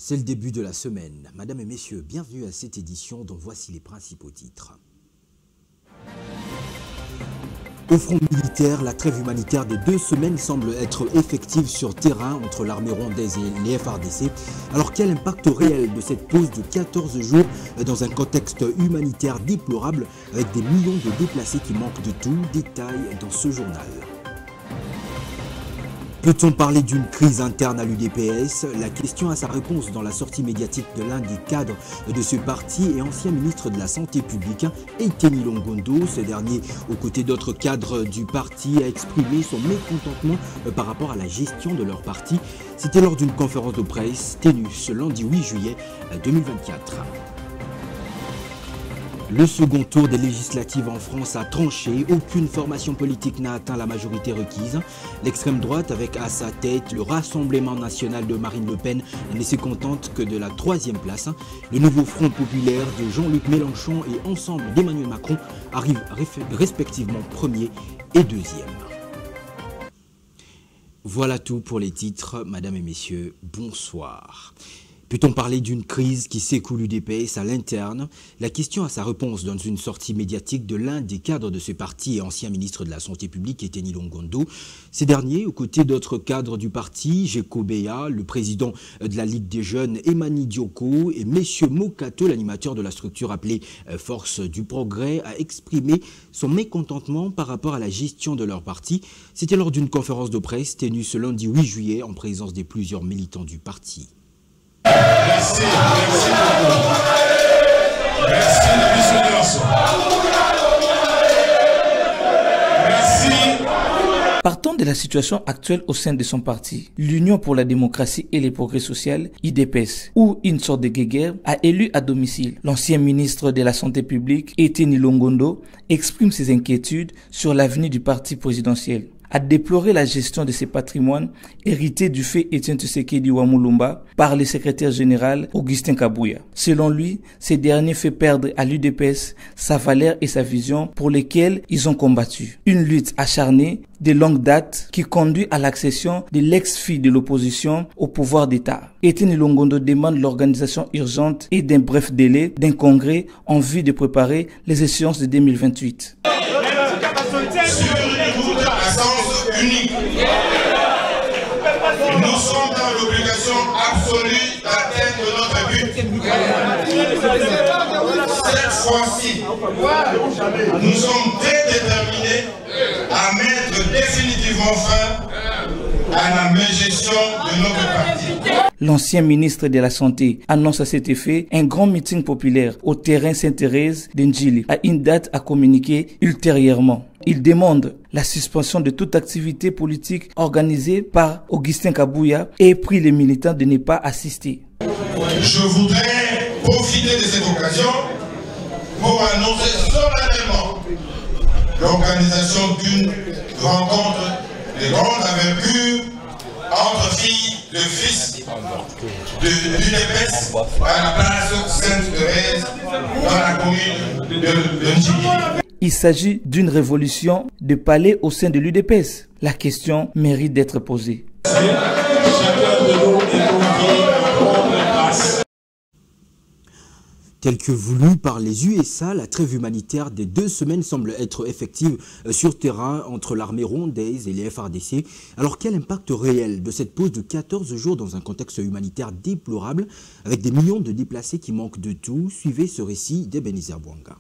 C'est le début de la semaine. Mesdames et messieurs, bienvenue à cette édition dont voici les principaux titres. Au front militaire, la trêve humanitaire de 2 semaines semble être effective sur terrain entre l'armée rwandaise et les FARDC. Alors quel impact réel de cette pause de 14 jours dans un contexte humanitaire déplorable avec des millions de déplacés qui manquent de tout? Détail dans ce journal. Peut-on parler d'une crise interne à l'UDPS? La question a sa réponse dans la sortie médiatique de l'un des cadres de ce parti et ancien ministre de la Santé publique, Eteni Longondo. Ce dernier, aux côtés d'autres cadres du parti, a exprimé son mécontentement par rapport à la gestion de leur parti. C'était lors d'une conférence de presse tenue ce lundi 8 juillet 2024. Le second tour des législatives en France a tranché. Aucune formation politique n'a atteint la majorité requise. L'extrême droite, avec à sa tête le Rassemblement national de Marine Le Pen, ne se contente que de la 3e place. Le nouveau Front populaire de Jean-Luc Mélenchon et Ensemble d'Emmanuel Macron arrivent respectivement 1er et 2e. Voilà tout pour les titres. Mesdames et messieurs, bonsoir. Peut-on parler d'une crise qui secoue l'UDPS à l'interne? La question a sa réponse dans une sortie médiatique de l'un des cadres de ce parti et ancien ministre de la Santé publique, Eteni Longondo. Ces derniers, aux côtés d'autres cadres du parti, Jeko Beya, le président de la Ligue des jeunes, Emani Dioko, et M. Mokato, l'animateur de la structure appelée Force du Progrès, a exprimé son mécontentement par rapport à la gestion de leur parti. C'était lors d'une conférence de presse tenue ce lundi 8 juillet en présence de plusieurs militants du parti. Merci, Partant de la situation actuelle au sein de son parti, l'Union pour la démocratie et les progrès sociaux, UDPS, ou une sorte de guéguerre, a élu à domicile. L'ancien ministre de la Santé publique, Eteni Longondo, exprime ses inquiétudes sur l'avenir du parti présidentiel. A déploré la gestion de ses patrimoines hérités du fait Etienne Tshisekedi Wamulumba par le secrétaire général Augustin Kabouya. Selon lui, ces derniers fait perdre à l'UDPS sa valeur et sa vision pour lesquelles ils ont combattu. Une lutte acharnée de longue date qui conduit à l'accession de l'ex-fille de l'opposition au pouvoir d'État. Eteni Longondo demande l'organisation urgente et d'un bref délai d'un congrès en vue de préparer les échéances de 2028. Unique. Nous sommes dans l'obligation absolue d'atteindre notre but. Cette fois-ci, nous sommes très déterminés à mettre définitivement fin à la mégestion de notre parti. L'ancien ministre de la Santé annonce à cet effet un grand meeting populaire au terrain Sainte-Thérèse d'Ndjili à une date à communiquer ultérieurement. Il demande la suspension de toute activité politique organisée par Augustin Kabouya et prie les militants de ne pas assister. Je voudrais profiter de cette occasion pour annoncer solennellement l'organisation d'une rencontre de grande envergure entre filles de fils de l'UDPS à la place Sainte-Thérèse dans la commune de Ndjili. Il s'agit d'une révolution de palais au sein de l'UDPS. La question mérite d'être posée. Tel que voulu par les USA, la trêve humanitaire des 2 semaines semble être effective sur terrain entre l'armée rwandaise et les FARDC. Alors quel impact réel de cette pause de 14 jours dans un contexte humanitaire déplorable avec des millions de déplacés qui manquent de tout? Suivez ce récit d'Ebenezer Bwanga.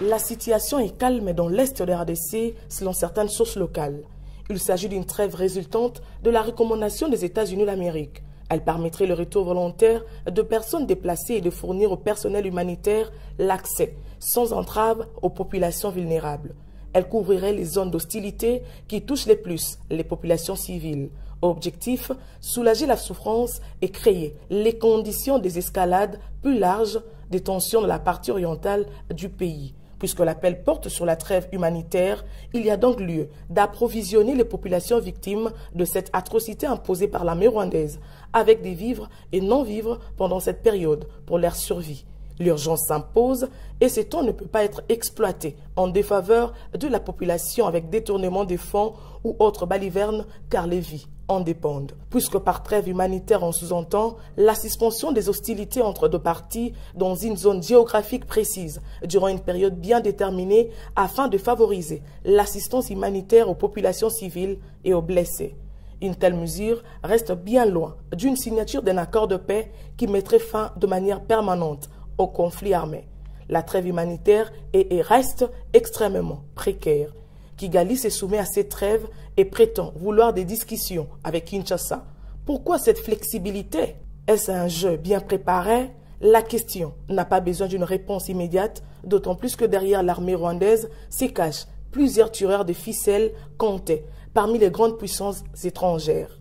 La situation est calme dans l'est de la RDC selon certaines sources locales. Il s'agit d'une trêve résultante de la recommandation des États-Unis d'Amérique. Elle permettrait le retour volontaire de personnes déplacées et de fournir au personnel humanitaire l'accès, sans entrave, aux populations vulnérables. Elle couvrirait les zones d'hostilité qui touchent les plus les populations civiles. Objectif, soulager la souffrance et créer les conditions des escalades plus larges des tensions de la partie orientale du pays. Puisque l'appel porte sur la trêve humanitaire, il y a donc lieu d'approvisionner les populations victimes de cette atrocité imposée par l'armée rwandaise avec des vivres et non-vivres pendant cette période pour leur survie. L'urgence s'impose et ce temps ne peut pas être exploité en défaveur de la population avec détournement des fonds ou autres balivernes car les vies en dépendent. Puisque par trêve humanitaire on sous-entend la suspension des hostilités entre deux parties dans une zone géographique précise durant une période bien déterminée afin de favoriser l'assistance humanitaire aux populations civiles et aux blessés. Une telle mesure reste bien loin d'une signature d'un accord de paix qui mettrait fin de manière permanente au conflit armé. La trêve humanitaire est et reste extrêmement précaire. Kigali se soumet à cette trêve et prétend vouloir des discussions avec Kinshasa. Pourquoi cette flexibilité? Est-ce un jeu bien préparé? La question n'a pas besoin d'une réponse immédiate, d'autant plus que derrière l'armée rwandaise se cachent plusieurs tireurs de ficelles comptés parmi les grandes puissances étrangères.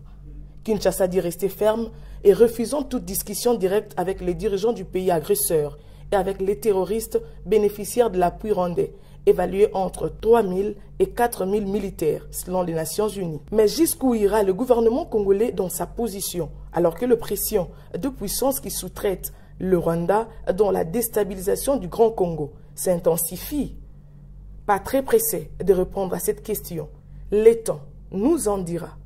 Kinshasa dit rester ferme et refusant toute discussion directe avec les dirigeants du pays agresseur et avec les terroristes bénéficiaires de l'appui rwandais, évalué entre 3 000 et 4 000 militaires, selon les Nations Unies. Mais jusqu'où ira le gouvernement congolais dans sa position, alors que la pression de puissances qui sous-traitent le Rwanda dans la déstabilisation du Grand Congo s'intensifie? Pas très pressé de répondre à cette question. Le temps nous en dira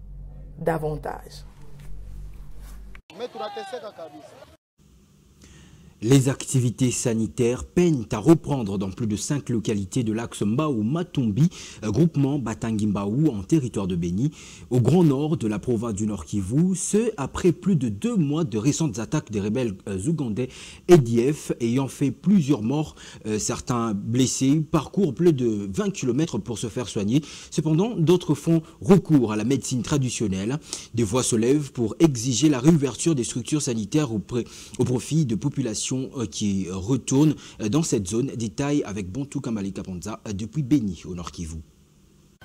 davantage. Les activités sanitaires peinent à reprendre dans plus de 5 localités de l'axe Mbao-Matumbi, groupement Batangi-Mbao en territoire de Béni, au grand nord de la province du Nord Kivu, ce après plus de 2 mois de récentes attaques des rebelles ougandais EDF ayant fait plusieurs morts, certains blessés, parcourent plus de 20 km pour se faire soigner. Cependant, d'autres font recours à la médecine traditionnelle. Des voix se lèvent pour exiger la réouverture des structures sanitaires au profit de populations qui retournent dans cette zone. Détail avec Bontou Kamali Kaponza depuis Béni au Nord Kivu.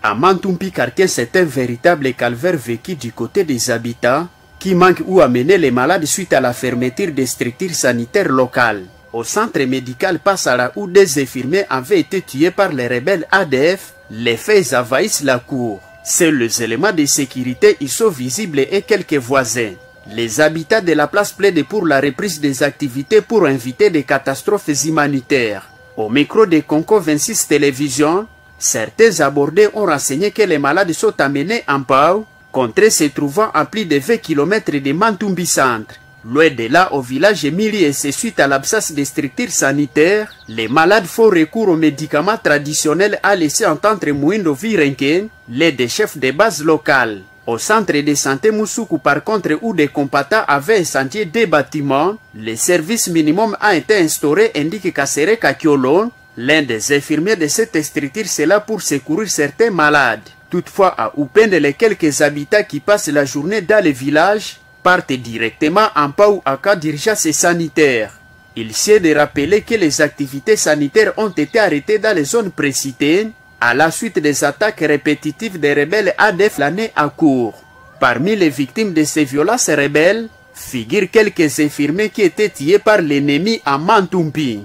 À Mantumpi quartier, c'est un véritable calvaire vécu du côté des habitants qui manquent ou amener les malades suite à la fermeture des structures sanitaires locales. Au centre médical Passala où des infirmiers avaient été tués par les rebelles ADF, les faits envahissent la cour. Seuls les éléments de sécurité y sont visibles et quelques voisins. Les habitants de la place plaident pour la reprise des activités pour éviter des catastrophes humanitaires. Au micro de Conco 26 Télévision, certains abordés ont renseigné que les malades sont amenés en Pau, contrée se trouvant à plus de 20 km de Mantumbi Centre. Loin de là, au village Emili et c'est suite à l'absence de structures sanitaires, les malades font recours aux médicaments traditionnels, a laissé entendre Mouindo Virenken, l'aide des chefs de base locales. Au centre de santé Moussoukou, par contre, où des combattants avaient incendié des bâtiments, le service minimum a été instauré, indique Kassere Kakiolon, l'un des infirmiers de cette structure, c'est là pour secourir certains malades. Toutefois, à Oupende, les quelques habitants qui passent la journée dans le village partent directement en Pau à cas d'urgence sanitaire. Il s'est de rappeler que les activités sanitaires ont été arrêtées dans les zones précitées à la suite des attaques répétitives des rebelles ADF l'année à court. Parmi les victimes de ces violences rebelles figurent quelques infirmiers qui étaient tués par l'ennemi à Mantumpi.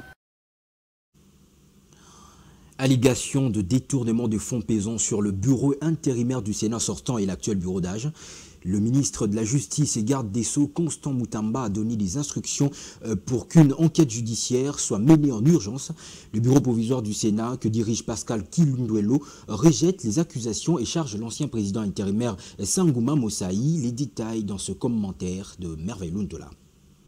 Allégation de détournement de fonds pesant sur le bureau intérimaire du Sénat sortant et l'actuel bureau d'âge. Le ministre de la Justice et garde des Sceaux, Constant Moutamba, a donné des instructions pour qu'une enquête judiciaire soit menée en urgence. Le bureau provisoire du Sénat, que dirige Pascal Kilunduelo, rejette les accusations et charge l'ancien président intérimaire Sangouma Mosaï. Les détails dans ce commentaire de Merveille Lundola.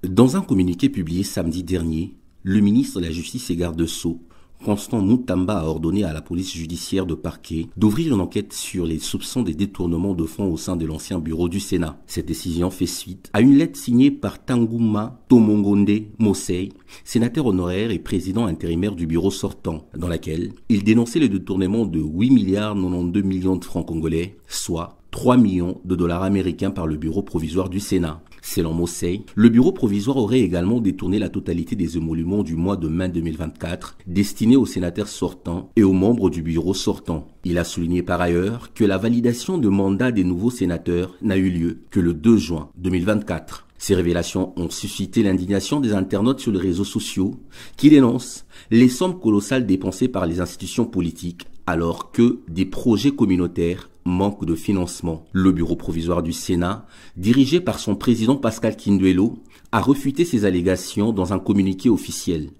Dans un communiqué publié samedi dernier, le ministre de la Justice et garde des Sceaux, Constant Moutamba, a ordonné à la police judiciaire de parquet d'ouvrir une enquête sur les soupçons des détournements de fonds au sein de l'ancien bureau du Sénat. Cette décision fait suite à une lettre signée par Tangouma Tomongonde Mosei, sénateur honoraire et président intérimaire du bureau sortant, dans laquelle il dénonçait le détournement de 8,92 milliards de francs congolais, soit 3 millions de dollars américains par le bureau provisoire du Sénat. Selon Mosei, le bureau provisoire aurait également détourné la totalité des émoluments du mois de mai 2024 destinés aux sénateurs sortants et aux membres du bureau sortant. Il a souligné par ailleurs que la validation de mandat des nouveaux sénateurs n'a eu lieu que le 2 juin 2024. Ces révélations ont suscité l'indignation des internautes sur les réseaux sociaux qui dénoncent les sommes colossales dépensées par les institutions politiques alors que des projets communautaires manquent de financement. Le bureau provisoire du Sénat, dirigé par son président Pascal Kinduelo, a refuté ces allégations dans un communiqué officiel.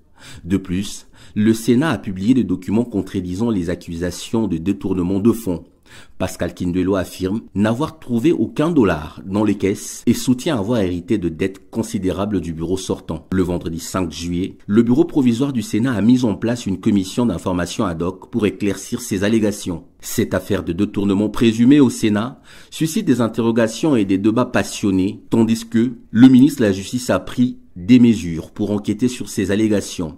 De plus, le Sénat a publié des documents contredisant les accusations de détournement de fonds. Pascal Kindelo affirme n'avoir trouvé aucun dollar dans les caisses et soutient avoir hérité de dettes considérables du bureau sortant. Le vendredi 5 juillet, le bureau provisoire du Sénat a mis en place une commission d'information ad hoc pour éclaircir ces allégations. Cette affaire de détournement présumé au Sénat suscite des interrogations et des débats passionnés, tandis que le ministre de la Justice a pris des mesures pour enquêter sur ces allégations.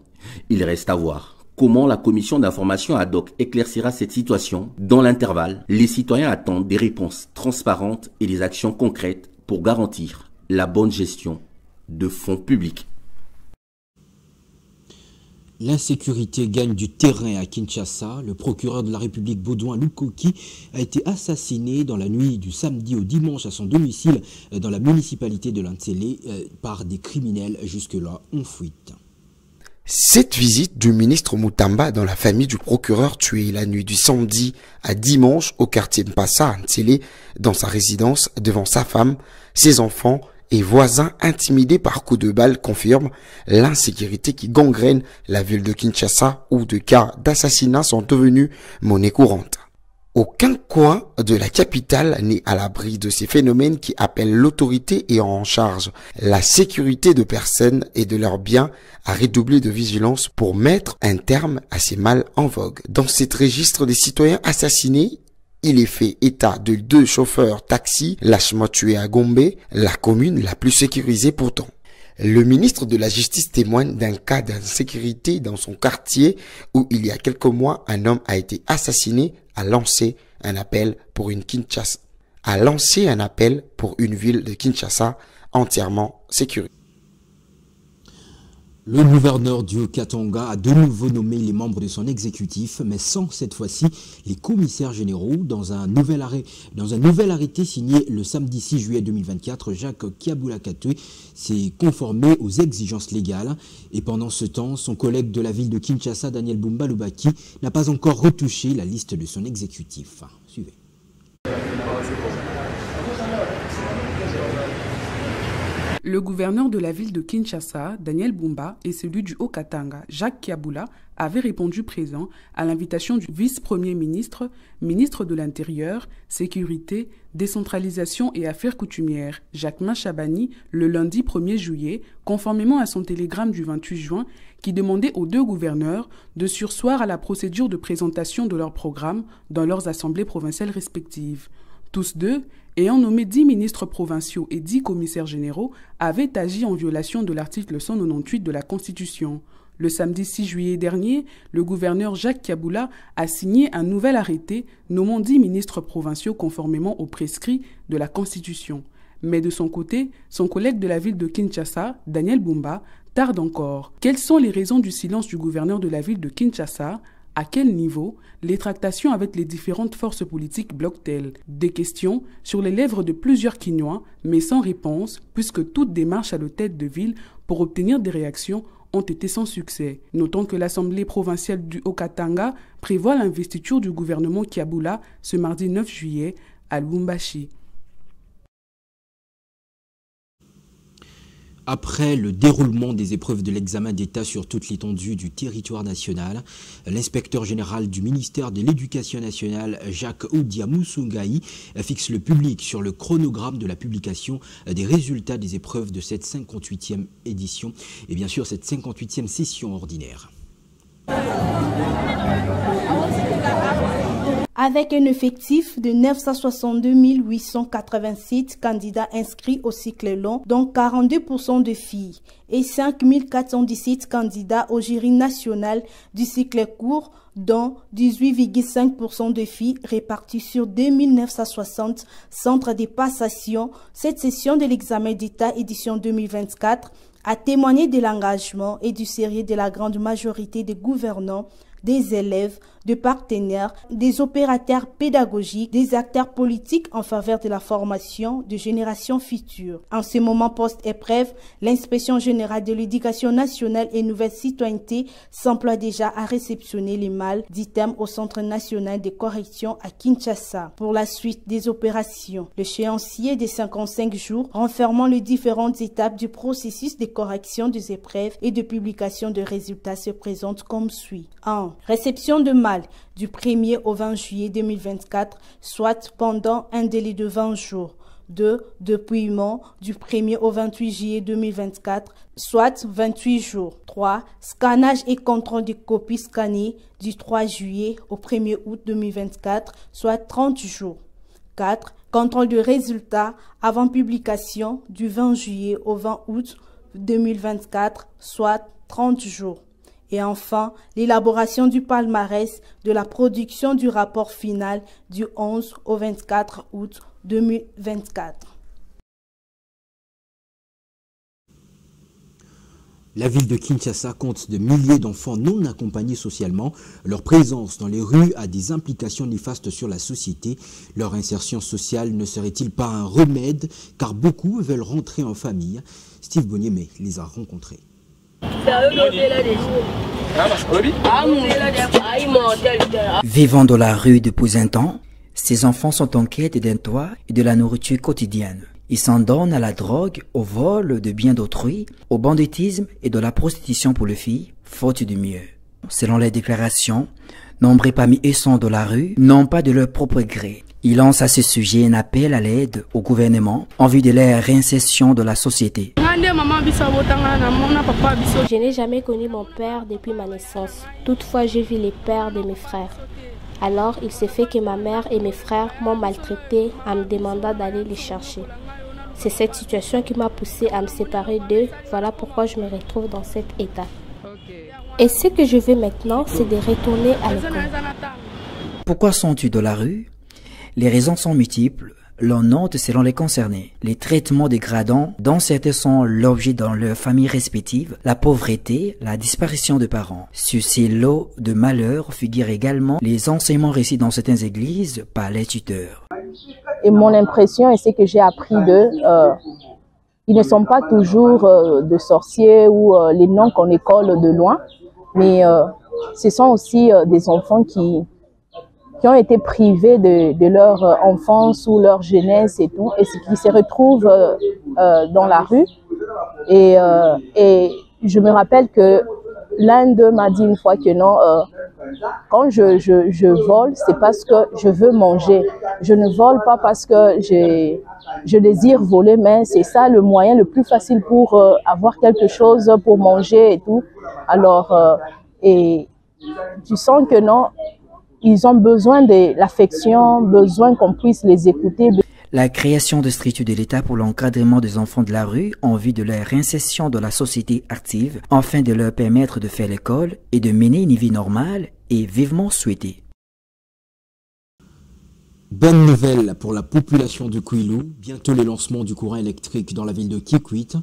Il reste à voir comment la commission d'information ad hoc éclaircira cette situation. Dans l'intervalle, les citoyens attendent des réponses transparentes et des actions concrètes pour garantir la bonne gestion de fonds publics. L'insécurité gagne du terrain à Kinshasa. Le procureur de la République Baudouin Lukoki a été assassiné dans la nuit du samedi au dimanche à son domicile dans la municipalité de Lantsele par des criminels jusque-là en fuite. Cette visite du ministre Mutamba dans la famille du procureur tué la nuit du samedi à dimanche au quartier de Mpassa à Ntsele, dans sa résidence devant sa femme, ses enfants et voisins intimidés par coups de balle confirme l'insécurité qui gangrène la ville de Kinshasa où de cas d'assassinat sont devenus monnaie courante. Aucun coin de la capitale n'est à l'abri de ces phénomènes qui appellent l'autorité ayant en charge la sécurité de personnes et de leurs biens à redoubler de vigilance pour mettre un terme à ces mâles en vogue. Dans cet registre des citoyens assassinés, il est fait état de 2 chauffeurs taxi lâchement tués à Gombe, la commune la plus sécurisée pourtant. Le ministre de la Justice témoigne d'un cas d'insécurité dans son quartier où il y a quelques mois, un homme a été assassiné, a lancé un appel pour une ville de Kinshasa entièrement sécurisée. Le gouverneur du Haut-Katanga a de nouveau nommé les membres de son exécutif, mais sans cette fois-ci les commissaires généraux. Dans un nouvel arrêté signé le samedi 6 juillet 2024, Jacques Kiabula-Katwe s'est conformé aux exigences légales. Et pendant ce temps, son collègue de la ville de Kinshasa, Daniel Bumba Lubaki, n'a pas encore retouché la liste de son exécutif. Suivez. Le gouverneur de la ville de Kinshasa, Daniel Bumba, et celui du Haut-Katanga, Jacques Kiabula, avaient répondu présent à l'invitation du vice-premier ministre, ministre de l'Intérieur, Sécurité, Décentralisation et Affaires coutumières, Jacquemin Chabani, le lundi 1er juillet, conformément à son télégramme du 28 juin, qui demandait aux 2 gouverneurs de surseoir à la procédure de présentation de leur programme dans leurs assemblées provinciales respectives. Tous 2, ayant nommé 10 ministres provinciaux et 10 commissaires généraux, avaient agi en violation de l'article 198 de la Constitution. Le samedi 6 juillet dernier, le gouverneur Jacques Kiabula a signé un nouvel arrêté nommant 10 ministres provinciaux conformément aux prescrits de la Constitution. Mais de son côté, son collègue de la ville de Kinshasa, Daniel Bumba, tarde encore. Quelles sont les raisons du silence du gouverneur de la ville de Kinshasa ? À quel niveau les tractations avec les différentes forces politiques bloquent-elles? Des questions sur les lèvres de plusieurs Kinois, mais sans réponse, puisque toute démarche à l'hôtel de ville pour obtenir des réactions ont été sans succès. Notons que l'Assemblée provinciale du Haut-Katanga prévoit l'investiture du gouvernement Kiabula ce mardi 9 juillet à Lubumbashi. Après le déroulement des épreuves de l'examen d'État sur toute l'étendue du territoire national, l'inspecteur général du ministère de l'Éducation nationale, Jacques Oudia-Moussoungaï, fixe le public sur le chronogramme de la publication des résultats des épreuves de cette 58e édition et bien sûr cette 58e session ordinaire. Avec un effectif de 962 887 candidats inscrits au cycle long, dont 42% de filles, et 5 417 candidats au jury national du cycle court, dont 18,5% de filles réparties sur 2960 centres de passation. Cette session de l'examen d'État édition 2024 a témoigné de l'engagement et du sérieux de la grande majorité des gouvernants, des élèves, de partenaires, des opérateurs pédagogiques, des acteurs politiques en faveur de la formation de générations futures. En ce moment post-épreuve, l'Inspection générale de l'éducation nationale et nouvelle citoyenneté s'emploie déjà à réceptionner les mâles d'items au Centre national de correction à Kinshasa. Pour la suite des opérations, l'échéancier de 55 jours renfermant les différentes étapes du processus de correction des épreuves et de publication de résultats se présente comme suit. 1. Réception de mâles du 1er au 20 juillet 2024, soit pendant un délai de 20 jours. 2. Dépouillement du 1er au 28 juillet 2024, soit 28 jours. 3. Scannage et contrôle des copies scannées du 3 juillet au 1er août 2024, soit 30 jours. 4. Contrôle de résultats avant publication du 20 juillet au 20 août 2024, soit 30 jours. Et enfin, l'élaboration du palmarès de la production du rapport final du 11 au 24 août 2024. La ville de Kinshasa compte de milliers d'enfants non accompagnés socialement. Leur présence dans les rues a des implications néfastes sur la société. Leur insertion sociale ne serait-il pas un remède, car beaucoup veulent rentrer en famille? Steve Boniemé les a rencontrés. Vivant dans la rue depuis un temps, ces enfants sont en quête d'un toit et de la nourriture quotidienne. Ils s'en donnent à la drogue, au vol de biens d'autrui, au banditisme et de la prostitution pour les filles, faute de mieux. Selon les déclarations, nombreux parmi eux sont dans la rue, non pas de leur propre gré. Ils lancent à ce sujet un appel à l'aide au gouvernement en vue de leur réinsertion dans la société. Je n'ai jamais connu mon père depuis ma naissance. Toutefois, j'ai vu les pères de mes frères. Alors, il s'est fait que ma mère et mes frères m'ont maltraité en me demandant d'aller les chercher. C'est cette situation qui m'a poussé à me séparer d'eux. Voilà pourquoi je me retrouve dans cet état. Et ce que je veux maintenant, c'est de retourner à l'école. Pourquoi sont-ils dans la rue? Les raisons sont multiples. L'on note selon les concernés les traitements dégradants dont certains sont l'objet dans leurs familles respectives, la pauvreté, la disparition de parents. Sur ces lots de malheur figurent également les enseignements reçus dans certaines églises par les tuteurs. Et mon impression et ce que j'ai appris d'eux, ils ne sont pas toujours de sorciers ou les noms qu'on école de loin, mais ce sont aussi des enfants qui ont été privés de leur enfance ou leur jeunesse et tout, et qui se retrouvent dans la rue. Et je me rappelle que l'un d'eux m'a dit une fois que non, quand je vole, c'est parce que je veux manger. Je ne vole pas parce que je désire voler, mais c'est ça le moyen le plus facile pour avoir quelque chose pour manger et tout. Alors, et tu sens que non, ils ont besoin de l'affection, besoin qu'on puisse les écouter. La création de structures de l'État pour l'encadrement des enfants de la rue en vue de leur réinsertion dans la société active, afin de leur permettre de faire l'école et de mener une vie normale, est vivement souhaitée. Bonne nouvelle pour la population de Kwilu, bientôt le lancement du courant électrique dans la ville de Kikwit.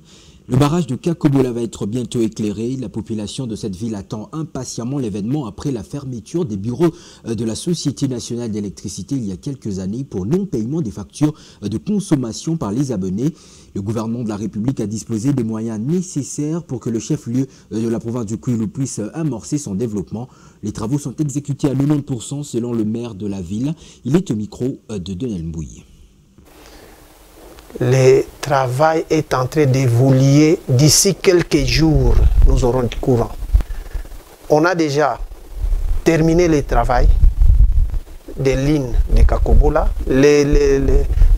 Le barrage de Kakobola va être bientôt éclairé. La population de cette ville attend impatiemment l'événement après la fermeture des bureaux de la Société nationale d'électricité il y a quelques années pour non-paiement des factures de consommation par les abonnés. Le gouvernement de la République a disposé des moyens nécessaires pour que le chef-lieu de la province du Kwilu puisse amorcer son développement. Les travaux sont exécutés à 90% selon le maire de la ville. Il est au micro de Daniel Mbouy. Le travail est en train d'évoluer. D'ici quelques jours, nous aurons du courant. On a déjà terminé le travail des lignes de Kakobola.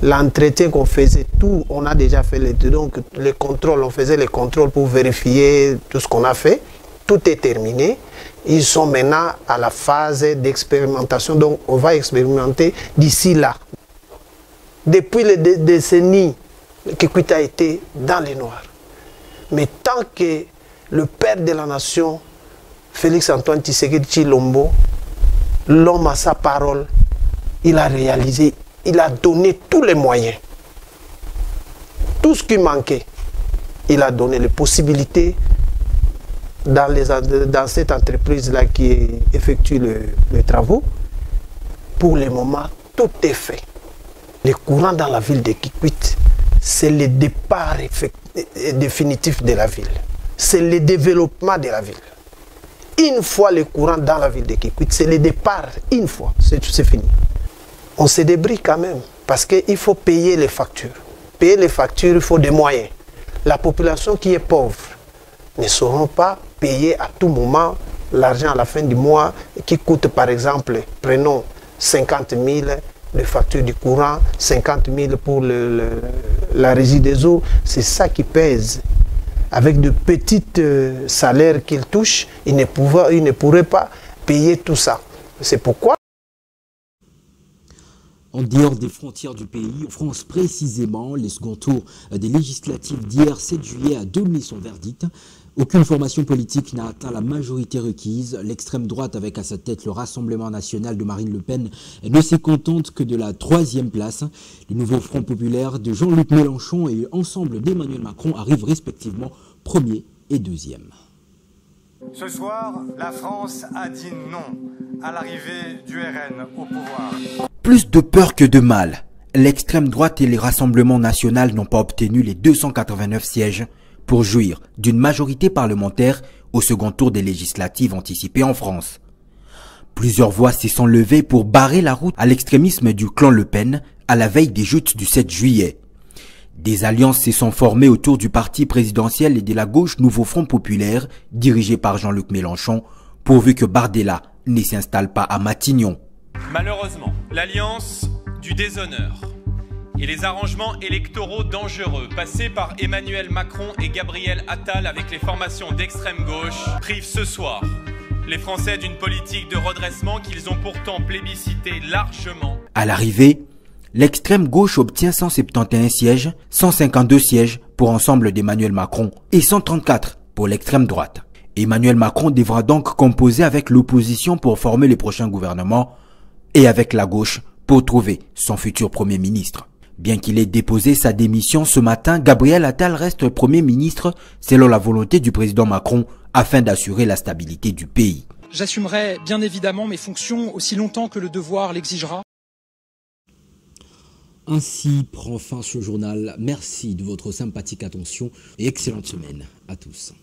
L'entretien qu'on faisait, tout, on a déjà fait donc les contrôles. On faisait les contrôles pour vérifier tout ce qu'on a fait. Tout est terminé. Ils sont maintenant à la phase d'expérimentation. Donc, on va expérimenter d'ici là. Depuis les décennies, Kikwit a été dans les noirs. Mais tant que le père de la nation, Félix-Antoine Tshisekedi Tshilombo, l'homme à sa parole, il a réalisé, il a donné tous les moyens. Tout ce qui manquait, il a donné les possibilités dans cette entreprise-là qui effectue les travaux, pour le moment, tout est fait. Le courant dans la ville de Kikwit, c'est le départ définitif de la ville. C'est le développement de la ville. Une fois le courant dans la ville de Kikwit, c'est le départ, une fois, c'est fini. On se débrouille quand même, parce qu'il faut payer les factures. Payer les factures, il faut des moyens. La population qui est pauvre ne sauront pas payer à tout moment l'argent à la fin du mois qui coûte, par exemple, prenons 50 000 de facture du courant, 50 000 pour la régie des eaux. C'est ça qui pèse. Avec de petits salaires qu'ils touchent, ils ne pourraient pas payer tout ça. C'est pourquoi en dehors des frontières du pays, en France précisément, le second tour des législatives d'hier 7 juillet a donné son verdict. Aucune formation politique n'a atteint la majorité requise. L'extrême droite, avec à sa tête le Rassemblement national de Marine Le Pen, ne se contente que de la 3e place. Le nouveau Front populaire de Jean-Luc Mélenchon et l'ensemble d'Emmanuel Macron arrivent respectivement 1er et 2e. Ce soir, la France a dit non à l'arrivée du RN au pouvoir. Plus de peur que de mal. L'extrême droite et les Rassemblements nationaux n'ont pas obtenu les 289 sièges pour jouir d'une majorité parlementaire au second tour des législatives anticipées en France. Plusieurs voix se sont levées pour barrer la route à l'extrémisme du clan Le Pen à la veille des joutes du 7 juillet. Des alliances se sont formées autour du parti présidentiel et de la gauche Nouveau Front populaire, dirigé par Jean-Luc Mélenchon, pourvu que Bardella ne s'installe pas à Matignon. Malheureusement, l'alliance du déshonneur et les arrangements électoraux dangereux passés par Emmanuel Macron et Gabriel Attal avec les formations d'extrême gauche privent ce soir les Français d'une politique de redressement qu'ils ont pourtant plébiscité largement. À l'arrivée, l'extrême gauche obtient 171 sièges, 152 sièges pour ensemble d'Emmanuel Macron et 134 pour l'extrême droite. Emmanuel Macron devra donc composer avec l'opposition pour former les prochains gouvernements et avec la gauche pour trouver son futur Premier ministre. Bien qu'il ait déposé sa démission ce matin, Gabriel Attal reste Premier ministre selon la volonté du président Macron afin d'assurer la stabilité du pays. J'assumerai bien évidemment mes fonctions aussi longtemps que le devoir l'exigera. Ainsi prend fin ce journal. Merci de votre sympathique attention et excellente semaine à tous.